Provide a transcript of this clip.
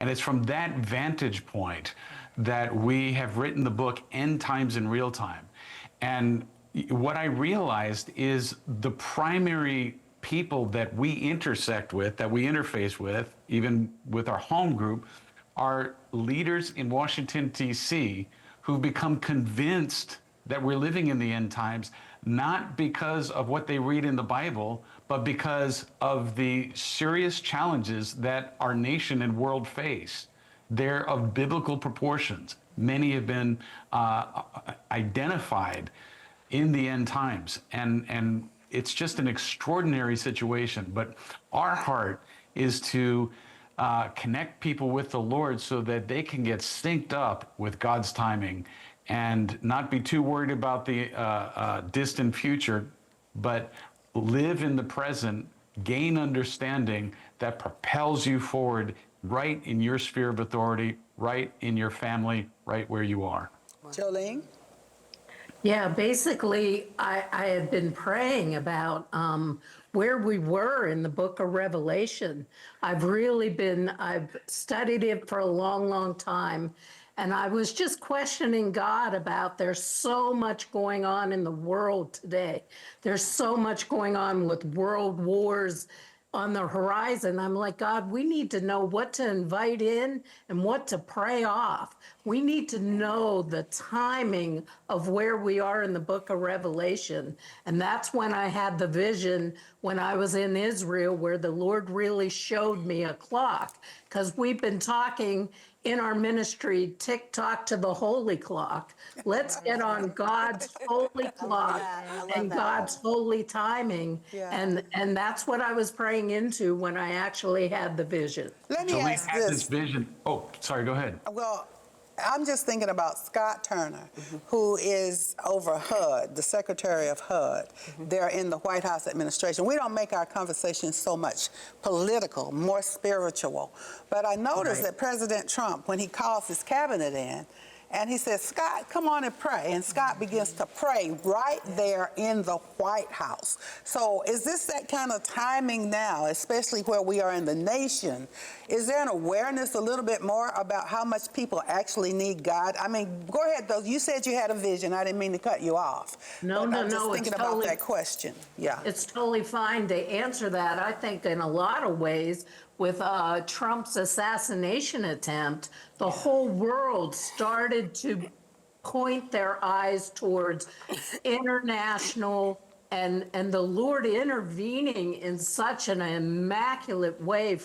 And it's from that vantage point that we have written the book End Times in Real Time. And what I realized is the primary people that we intersect with, that we interface with, even with our home group, are leaders in Washington, D.C., who've become convinced that we're living in the end times, not because of what they read in the Bible, but because of the serious challenges that our nation and world face. They're of biblical proportions. Many have been identified in the end times. And it's just an extraordinary situation. But our heart is to connect people with the Lord so that they can get synced up with God's timing and not be too worried about the distant future, but live in the present, gain understanding that propels you forward right in your sphere of authority, right in your family, right where you are. Jolene? Yeah, basically, I had been praying about where we were in the book of Revelation. I've studied it for a long, long time. And I was just questioning God about there's so much going on in the world today. There's so much going on with world wars on the horizon. I'm like, God, we need to know what to invite in and what to pray off. We need to know the timing of where we are in the book of Revelation. And that's when I had the vision when I was in Israel, where the Lord really showed me a clock. Because we've been talking in our ministry, tick-tock to the holy clock. Let's get on God's holy clock and God's holy timing. Yeah. And that's what I was praying into when I actually had the vision. Let me Jolene ask had this this. vision. Oh, sorry, go ahead. Well, I'm just thinking about Scott Turner, who is over HUD, the Secretary of HUD. They're in the White House administration. We don't make our conversations so much political, more spiritual. But I noticed that President Trump, when he calls his cabinet in, and he says, Scott, come on and pray. And Scott begins to pray right there in the White House. So is this that kind of timing now, especially where we are in the nation? Is there an awareness a little bit more about how much people actually need God? I mean, go ahead, though. You said you had a vision. I didn't mean to cut you off. No, but no, I'm just no, thinking it's about totally- that question. Yeah. It's totally fine to answer that. I think in a lot of ways, with Trump's assassination attempt, the whole world started to point their eyes towards international and the Lord intervening in such an immaculate way